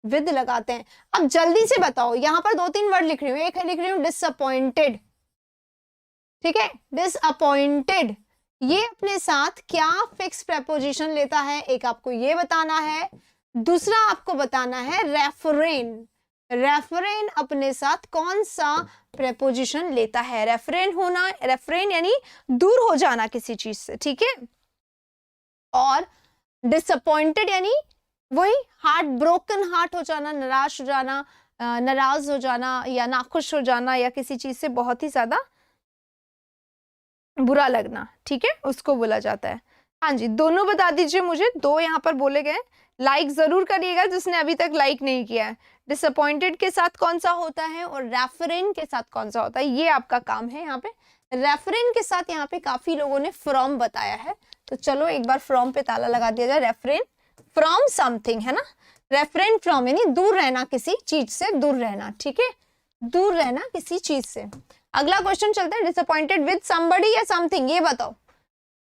विद लगाते हैं। अब जल्दी से बताओ, यहाँ पर दो तीन वर्ड लिख रही हूँ, एक है लिख रही हूँ डिसअपॉइंटेड, ठीक है, डिसअपॉइंटेड, ये अपने साथ क्या फिक्स प्रेपोजिशन लेता है, एक आपको ये बताना है, दूसरा आपको बताना है रेफरेन, रेफरेन अपने साथ कौन सा प्रेपोजिशन लेता है। रेफरेन होना, रेफरेन यानी दूर हो जाना किसी चीज से, ठीक है, और डिसअपॉइंटेड यानी वही हार्ट ब्रोकन हार्ट हो जाना, निराश हो जाना, नाराज हो जाना या नाखुश हो जाना, या किसी चीज से बहुत ही ज्यादा बुरा लगना, ठीक है, उसको बोला जाता है। हाँ जी, दोनों बता दीजिए मुझे, दो यहाँ पर बोले गए, लाइक जरूर करिएगा जिसने अभी तक लाइक नहीं किया है। डिसअपॉइंटेड के साथ कौन सा होता है और रेफरेन के साथ कौन सा होता है, ये आपका काम है यहाँ पे। रेफरेन के साथ यहाँ पे काफी लोगों ने फ्रॉम बताया है, तो चलो एक बार फ्रॉम पे ताला लगा दिया जाए। रेफरेन फ्रॉम समथिंग है ना, रेफरेन फ्रॉम यानी दूर रहना, किसी चीज से दूर रहना, ठीक है, दूर रहना किसी चीज से। अगला क्वेश्चन चलता है, डिसअपॉइंटेड विद समबडी या समथिंग, ये बताओ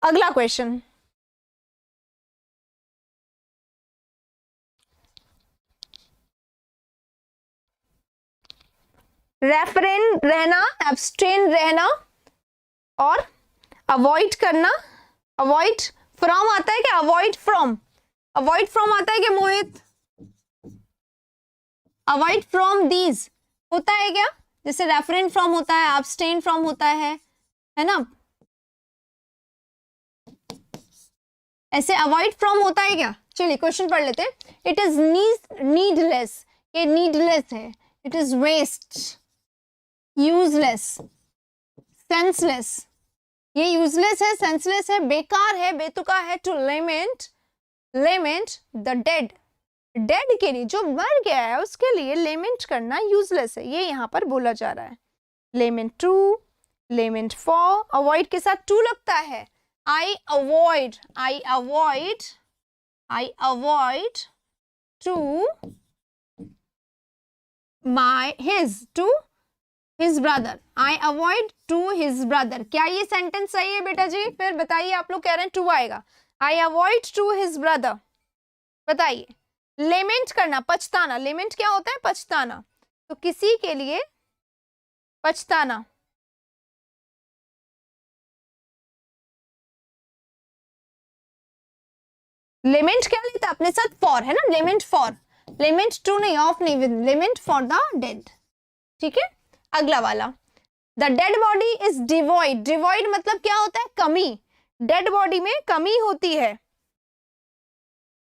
अगला क्वेश्चन। रेफरेन रहना, एब्सटेन रहना और अवॉइड करना। अवॉइड फ्रॉम आता है क्या, अवॉइड फ्रॉम, अवॉइड फ्रॉम आता है क्या मोहित, अवॉइड फ्रॉम दीज होता है क्या, जैसे रेफरेन फ्रॉम होता है, एब्सटेन फ्रॉम होता है ना, ऐसे अवॉइड फ्रॉम होता है क्या। चलिए क्वेश्चन पढ़ लेते हैं। इट इज नीडलेस, ये नीडलेस है, it is waste, useless, senseless, ये यूजलेस है, सेंसलेस है, बेकार है, बेतुका है। To lament, lament the dead, dead के लिए, जो मर गया है उसके लिए लेमेंट करना यूजलेस है, ये यहाँ पर बोला जा रहा है। Lament to, lament for, avoid के साथ टू लगता है। I avoid, I avoid, I avoid to my his to his brother, I avoid to his brother। क्या ये सेंटेंस सही है बेटा जी, फिर बताइए, आप लोग कह रहे हैं टू आएगा। I avoid to his brother, बताइए। लेमेंट करना, पछताना, लेमेंट क्या होता है, पछताना, तो किसी के लिए पछताना। लेमेंट क्या लेता है अपने साथ, फॉर है ना, लेमेंट फॉर, लेमेंट टू नहीं, ऑफ नहीं, with lament for the dead, ठीक है। अगला वाला, the dead body is devoid, devoid मतलब क्या होता है, कमी, डेड बॉडी में कमी होती है।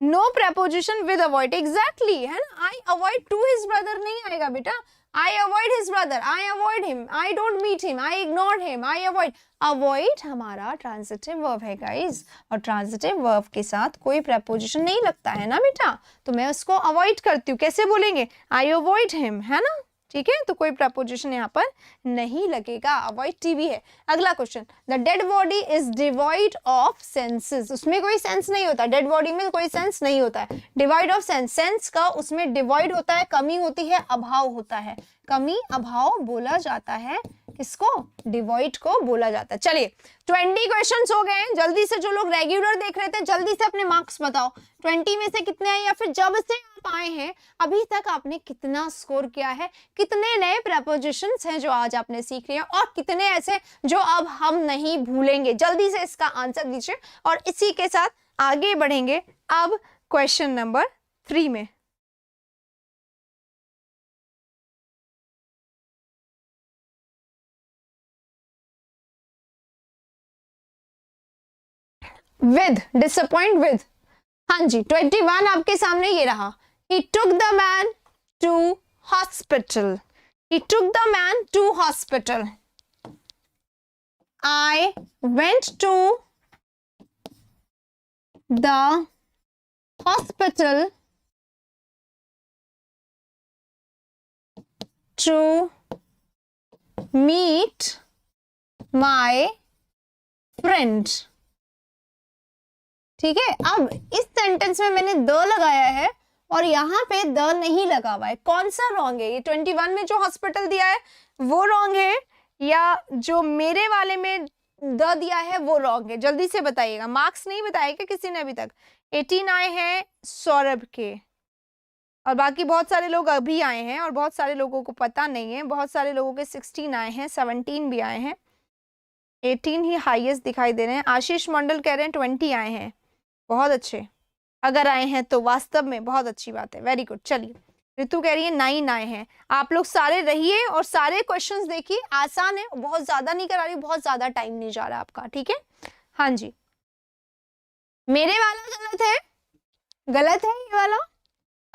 No preposition with avoid, exactly है ना, I avoid to his brother नहीं आएगा बेटा, I avoid his brother, I avoid him, I don't meet him, I ignore him, I avoid. Avoid हमारा ट्रांजिटिव वर्ब है गाइस, और ट्रांजिटिव वर्ब के साथ कोई प्रेपोजिशन नहीं लगता है ना बेटा, तो मैं उसको अवॉइड करती हूँ, कैसे बोलेंगे, आई अवॉइड हिम, है ना, ठीक है, तो कोई प्रपोजिशन यहाँ पर नहीं लगेगा, अवॉइड टीवी है। अगला question, the dead body is devoid of senses, उसमें कोई सेंस नहीं होता, डेड बॉडी में कोई सेंस नहीं होता है। डिवाइड ऑफ सेंस, सेंस का उसमें डिवाइड होता है, कमी होती है, अभाव होता है, कमी अभाव बोला जाता है, किसको, डिवॉइड को बोला जाता है। चलिए 20 क्वेश्चंस हो गए हैं, जल्दी से जो लोग रेगुलर देख रहे थे जल्दी से अपने मार्क्स बताओ, 20 में से कितने आए, या फिर जब से आप आए हैं अभी तक आपने कितना स्कोर किया है, कितने नए प्रपोजिशंस हैं जो आज आपने सीख लिए, और कितने ऐसे जो अब हम नहीं भूलेंगे। जल्दी से इसका आंसर दीजिए, और इसी के साथ आगे बढ़ेंगे अब क्वेश्चन नंबर 3 में। With, disappoint with. हाँ जी, 21 आपके सामने ये रहा। He took the man to hospital. He took the man to hospital. I went to the hospital to meet my friend. ठीक है, अब इस सेंटेंस में मैंने द लगाया है और यहाँ पे द नहीं लगा हुआ है। कौन सा रॉन्ग है? ये 21 में जो हॉस्पिटल दिया है वो रॉन्ग है या जो मेरे वाले में द दिया है वो रॉन्ग है? जल्दी से बताइएगा। मार्क्स नहीं बताएगा किसी ने अभी तक। 18 आए हैं सौरभ के और बाकी बहुत सारे लोग अभी आए हैं और बहुत सारे लोगों को पता नहीं है। बहुत सारे लोगों के 16 आए हैं, 17 भी आए हैं, 18 ही हाईएस्ट दिखाई दे रहे हैं। आशीष मंडल कह रहे हैं 20 आए हैं, बहुत अच्छे। अगर आए हैं तो वास्तव में बहुत अच्छी बात है, वेरी गुड। चलिए, ऋतु कह रही है 9 आए हैं। आप लोग सारे रहिए और सारे क्वेश्चंस देखिए, आसान है, बहुत ज्यादा नहीं करा रही, बहुत ज्यादा टाइम नहीं जा रहा आपका, ठीक है। हाँ जी, मेरे वाला गलत है, गलत है ये वाला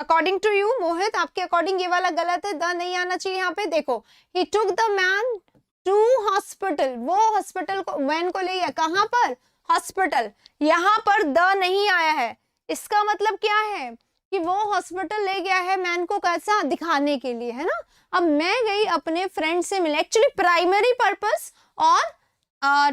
अकॉर्डिंग टू यू। मोहित, आपके अकॉर्डिंग ये वाला गलत है, द नहीं आना चाहिए यहाँ पे। देखो, he took the man to hospital, वो हॉस्पिटल को, मैन को ले गया कहाँ पर? हॉस्पिटल। यहाँ पर द नहीं आया है, इसका मतलब क्या है कि वो हॉस्पिटल ले गया है मैन को, कैसा दिखाने के लिए, है ना। अब मैं गई अपने फ्रेंड से मिलने, एक्चुअली प्राइमरी पर्पस और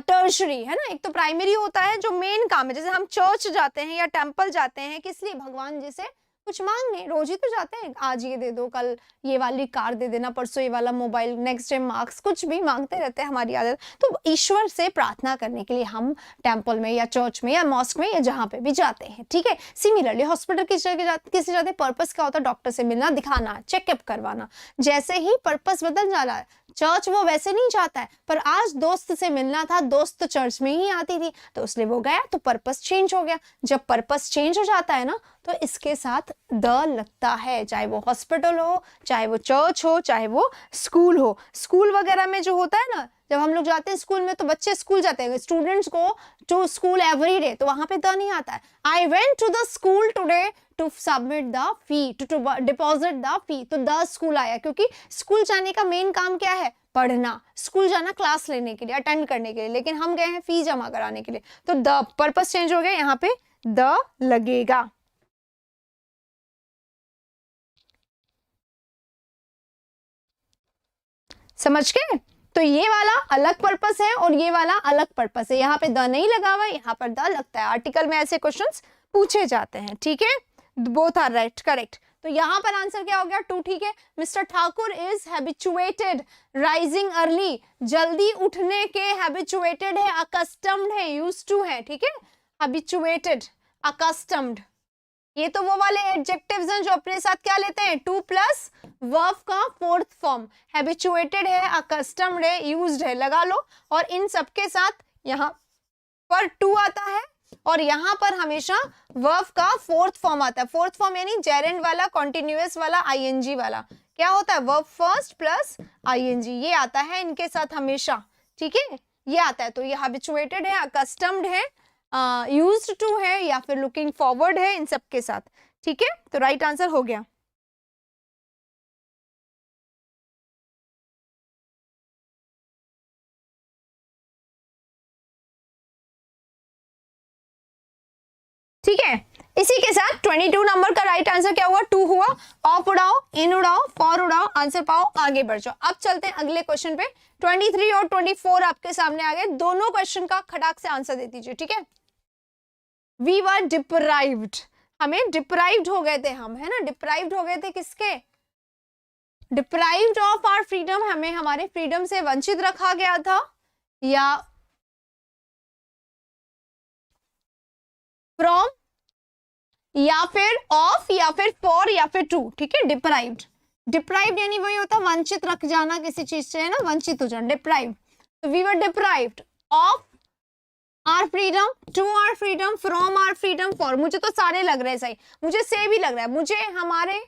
टर्शरी, है ना। एक तो प्राइमरी होता है जो मेन काम है, जैसे हम चर्च जाते हैं या टेंपल जाते हैं किस लिए? भगवान जी से कुछ मांगने, रोज ही तो जाते हैं, आज ये दे दो, कल ये वाली कार दे देना, परसों ये वाला मोबाइल, नेक्स्ट डे मार्क्स, कुछ भी मांगते रहते हैं, हमारी आदत। तो ईश्वर से प्रार्थना करने के लिए हम टेंपल में या चर्च में या मॉस्क में या जहाँ पे भी जाते हैं, ठीक है। सिमिलरली हॉस्पिटल किस जाते, पर्पस क्या होता है? डॉक्टर से मिलना, दिखाना, चेकअप करवाना। जैसे ही पर्पस बदल जा रहा है, चर्च वो वैसे नहीं जाता है, पर आज दोस्त से मिलना था, दोस्त चर्च में ही आती थी तो इसलिए वो गया, तो पर्पस चेंज हो गया। जब पर्पस चेंज हो जाता है ना, तो इसके साथ द लगता है, चाहे वो हॉस्पिटल हो, चाहे वो चर्च हो, चाहे वो स्कूल हो। स्कूल वगैरह में जो होता है ना, जब हम लोग जाते हैं स्कूल में, तो बच्चे स्कूल जाते हैं, स्टूडेंट्स को टू स्कूल एवरी डे, तो वहां पे द नहीं आता है। I went to the school today to submit the fee, to deposit the fee, तो द स्कूल आया, क्योंकि स्कूल जाने का मेन काम क्या है? पढ़ना। स्कूल जाना क्लास लेने के लिए, अटेंड करने के लिए, लेकिन हम गए हैं फी जमा कराने के लिए, तो द पर्पस चेंज हो गया, यहाँ पे द लगेगा। समझ गए? तो ये वाला अलग पर्पस है और ये वाला अलग पर्पस है। यहाँ पे द नहीं लगा हुआ है, यहाँ पर द लगता है। आर्टिकल में ऐसे क्वेश्चंस पूछे जाते हैं, ठीक है। Both are right, correct. तो यहाँ पर आंसर क्या हो गया? 2, ठीक है। Mister Thakur is habituated rising early, जल्दी उठने के हैबिचुएटेड है, अकस्टम्ड है, यूज्ड टू है, ठीक है। हैबिचुएटेड, अकस्टम्ड, ये तो वो वाले एडजेक्टिव्स हैं जो अपने साथ क्या लेते हैं? टू प्लस वर्ब का फोर्थ फॉर्म। हैबिचुएटेड है, अकस्टम्ड है, यूज्ड है, लगा लो। और इन सबके साथ यहाँ पर टू आता है और यहाँ पर हमेशा वर्ब का फोर्थ फॉर्म आता है। फोर्थ फॉर्म यानी जेरेंड वाला, कॉन्टिन्यूअस वाला, आईएनजी वाला। क्या होता है? वर्ब फर्स्ट प्लस आईएनजी, ये आता है इनके साथ हमेशा, ठीक है, ये आता है। तो ये हैबिचुएटेड है, अकस्टम्ड है, यूज्ड टू है या फिर लुकिंग फॉरवर्ड है, इन सब के साथ, ठीक है। तो राइट आंसर हो गया। ठीक है, इसी के साथ 22 नंबर का राइट आंसर क्या हुआ? 2 हुआ। ऑफ उड़ाओ, इन उड़ाओ, फॉर उड़ाओ, आंसर पाओ, आगे बढ़ जाओ। अब चलते हैं अगले क्वेश्चन पे। 23 और 24 आपके सामने आ गए। दोनों क्वेश्चन का खटाक से आंसर दे दीजिए, ठीक है। वी वर डिप्राइव्ड, हमें डिप्राइव्ड हो गए थे हम, है ना। डिप्राइव्ड हो गए थे किसके? डिप्राइव्ड ऑफ आवर फ्रीडम, हमें हमारे फ्रीडम से वंचित रखा गया था, या फ्रॉम, या फिर ऑफ, या फिर फॉर, या फिर टू, ठीक है। डिप्राइव्ड, डिप्राइव्ड यानी वही होता है वंचित रख जाना किसी चीज से, है ना, वंचित हो जाना, डिप्राइव्ड। तो we were deprived of our freedom, to our freedom, from our freedom, for. मुझे तो सारे लग रहे हैं सही, मुझे से भी लग रहा है। मुझे हमारे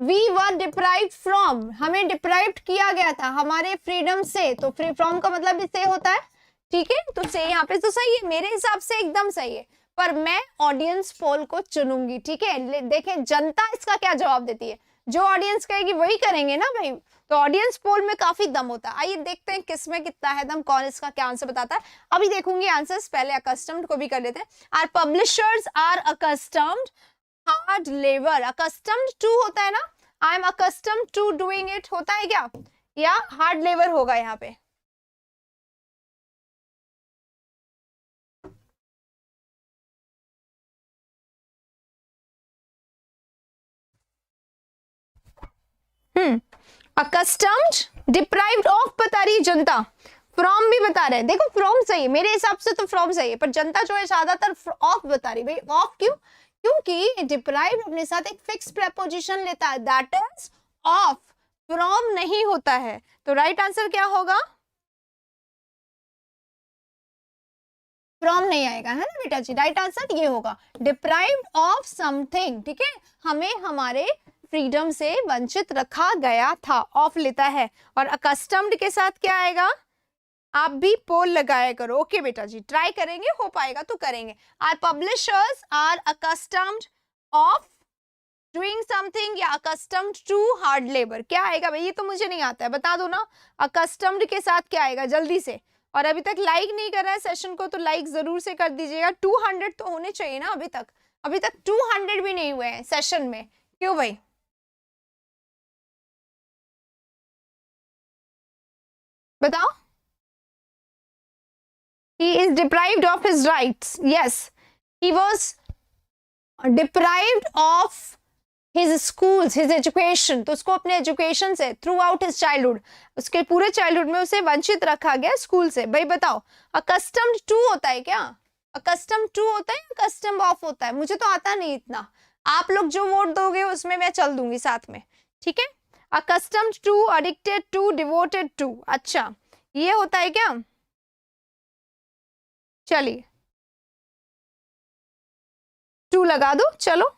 वी वर डिप्राइव्ड फ्रॉम, हमें डिप्राइव्ड किया गया था हमारे फ्रीडम से, तो फ्रॉम का मतलब भी से होता है, ठीक है, तो से यहाँ पे तो सही है, मेरे हिसाब से एकदम सही है, पर मैं ऑडियंस पोल को चुनूंगी। ठीक है, देखें जनता इसका क्या जवाब देती है, जो ऑडियंस कहेगी वही करेंगे ना भाई, तो ऑडियंस पोल में काफी दम होता है। आइए देखते हैं किसमें कितना है दम, कौन इसका क्या आंसर बताता है। अभी देखूंगी आंसर्स, पहले अकस्टम्ड को भी कर लेते हैं। Our publishers are accustomed hard labour, accustomed to होता है ना, I am accustomed to doing it होता है क्या, या हार्ड लेबर होगा यहाँ पे। अकस्टम्ड, डिप्राइव्ड ऑफ बता रही है जनता, फ्रॉम भी बता रहे हैं, देखो फ्रॉम सही है मेरे हिसाब से, तो फ्रॉम सही है, पर जनता जो है ज्यादातर ऑफ बता रही। भाई ऑफ क्यों, क्योंकि डिप्राइव्ड अपने साथ एक फिक्स प्रेपोजिशन लेता है, दैट इज ऑफ, फ्रॉम नहीं होता है। तो राइट आंसर क्या होगा, फ्रॉम नहीं आएगा, है ना बेटा जी, राइट आंसर ये होगा, डिप्राइव्ड ऑफ समथिंग। ठीक है, हमें हमारे फ्रीडम से वंचित रखा गया था, ऑफ लेता है। और अकस्टम्ड के साथ क्या आएगा, आप भी पोल लगाया करो। ओके बेटा जी, ट्राई करेंगे, हो पाएगा तो करेंगे। Our publishers are accustomed of doing something या अकस्टम्ड टू हार्ड लेबर, क्या आएगा भाई, ये तो मुझे नहीं आता है, बता दो ना। अकस्टम्ड के साथ क्या आएगा जल्दी से, और अभी तक लाइक नहीं कर रहा है सेशन को तो लाइक जरूर से कर दीजिएगा। 200 तो होने चाहिए ना, अभी तक 200 भी नहीं हुए हैं सेशन में, क्यों भाई, बताओ। He is deprived of his rights. Yes, he was deprived of his schools, his education. तो उसको अपने एजुकेशन से थ्रू आउट हिज चाइल्डहुड, उसके पूरे चाइल्डहुड में उसे वंचित रखा गया स्कूल से। भाई बताओ, अकस्टम्ड टू होता है क्या, अकस्टम्ड टू होता है, अकस्टम्ड ऑफ होता है, मुझे तो आता नहीं इतना। आप लोग जो वोट दोगे उसमें मैं चल दूंगी साथ में, ठीक है। Accustomed to, addicted to, devoted to, अच्छा ये होता है क्या, चलिए टू लगा दो। चलो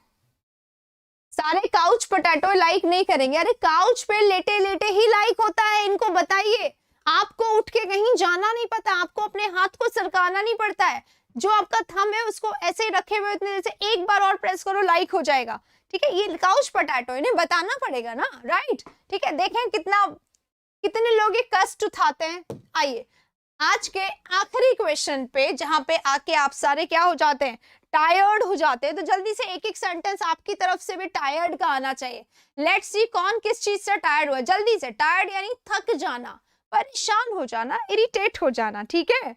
सारे काउच पोटैटो लाइक नहीं करेंगे, अरे काउच पे लेटे लेटे ही लाइक होता है, इनको बताइए। आपको उठ के कहीं जाना नहीं पड़ता, आपको अपने हाथ को सरकाना नहीं पड़ता है, जो आपका थंब है उसको ऐसे ही रखे हुए इतने देर से एक बार और प्रेस करो, लाइक हो जाएगा। ठीक है, ये काउच पोटैटो, इन्हें बताना पड़ेगा ना, राइट। ठीक है, देखें कितने लोग ये कष्ट उठाते हैं। आइए आज के आखिरी क्वेश्चन पे, जहां पे आके आप सारे क्या हो जाते हैं, टायर्ड हो जाते हैं, तो जल्दी से एक एक सेंटेंस आपकी तरफ से भी टायर्ड का आना चाहिए। लेट्स सी कौन किस चीज से टायर्ड हुआ, जल्दी से। टायर्ड यानी थक जाना, परेशान हो जाना, इरिटेट हो जाना, ठीक है।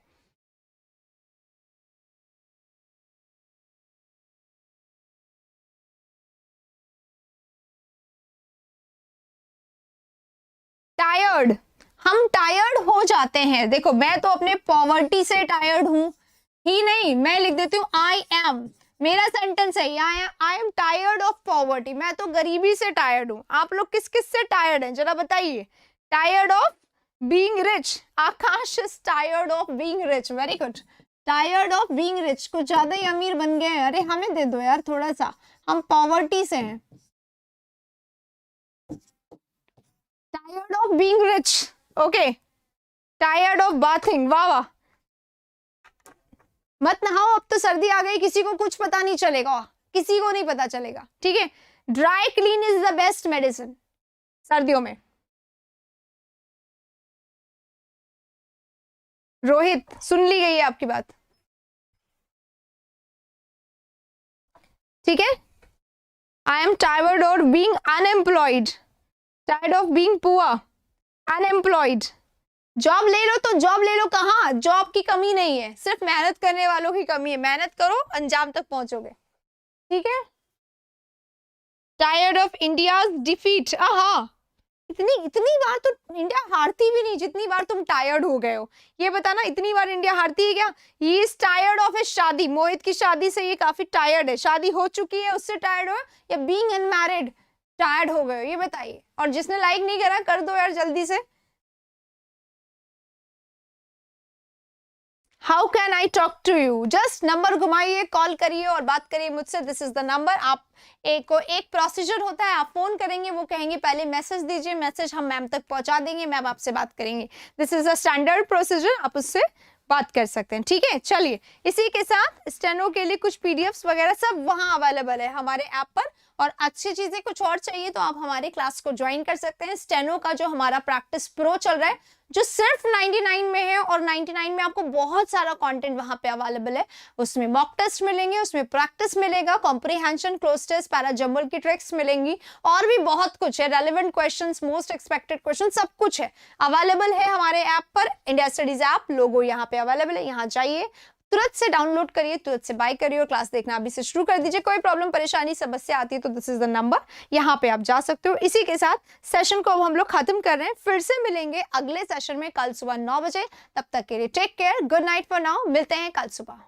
टायर्ड, हम टायर्ड हो जाते हैं। देखो मैं तो अपने पॉवर्टी से टायर्ड हूं ही नहीं, मैं लिख देती हूँ आई एम, मेरा सेंटेंस है I am tired of poverty, मैं तो गरीबी से टायर्ड हूँ। आप लोग किस किस से टायर्ड हैं जरा बताइए। Tired of being rich, Akash is tired of being rich, very good. Tired of being rich, कुछ ज्यादा ही अमीर बन गए हैं, अरे हमें दे दो यार थोड़ा सा, हम पॉवर्टी से हैं। Tired of being rich, okay. Tired of bathing, वाह वाह, मत नहाओ अब तो सर्दी आ गई, किसी को कुछ पता नहीं चलेगा, किसी को नहीं पता चलेगा, ठीक है। Dry clean is the best medicine सर्दियों में। रोहित सुन ली गई है आपकी बात, ठीक है। I am tired of being unemployed, tired of being poor, unemployed. Job ले लो तो जॉब ले लो, कहाँ जॉब की कमी नहीं है, सिर्फ मेहनत करने वालों की कमी है, मेहनत करो अंजाम तक पहुंचोगे, ठीक है। टायर्ड ऑफ इंडिया डिफीट, हाँ इतनी बार तो इंडिया हारती भी नहीं जितनी बार तुम टायर्ड हो गए हो, ये बताना इतनी बार इंडिया हारती है क्या। He is tired of his शादी, मोहित की शादी से ये काफी टायर्ड है, शादी हो चुकी है उससे टायर्ड हो, या बीइंग अनमैरिड टायर्ड हो गए हो, ये बताइए। और जिसने लाइक नहीं करा कर दो यार जल्दी से। How can I talk to you, just number घुमाइए, कॉल करिए और बात करिए मुझसे, दिस इज द नंबर। आप एक प्रोसीजर होता है, आप फोन करेंगे, वो कहेंगे पहले मैसेज दीजिए, मैसेज हम मैम तक पहुंचा देंगे, मैम आपसे बात करेंगे, this is a standard procedure, आप उससे बात कर सकते हैं। ठीक है, चलिए इसी के साथ स्टेनो के लिए कुछ पीडीएफ्स वगैरह सब वहां अवेलेबल है हमारे ऐप पर, और अच्छी चीजें कुछ और चाहिए तो आप हमारे क्लास को ज्वाइन कर सकते हैं। स्टेनो का जो हमारा प्रैक्टिस प्रो चल रहा है जो सिर्फ 99 में है, और 99 में आपको बहुत सारा कंटेंट वहां पे अवेलेबल है। उसमें मॉक टेस्ट मिलेंगे, उसमें प्रैक्टिस मिलेगा, comprehension, cloze test, para jumble की ट्रिक्स मिलेंगी, और भी बहुत कुछ है, relevant questions, most expected question, सब कुछ है अवेलेबल है हमारे ऐप पर। इंडिया स्टडीज ऐप लोगो यहाँ पे अवेलेबल है, यहाँ जाइए, तुरंत से डाउनलोड करिए, तुरंत से बाय करिए और क्लास देखना अभी से शुरू कर दीजिए। कोई प्रॉब्लम, परेशानी, समस्या आती है तो दिस इज द नंबर, यहाँ पे आप जा सकते हो। इसी के साथ सेशन को अब हम लोग खत्म कर रहे हैं, फिर से मिलेंगे अगले सेशन में कल सुबह 9 बजे। तब तक के लिए take care, good night for now, मिलते हैं कल सुबह।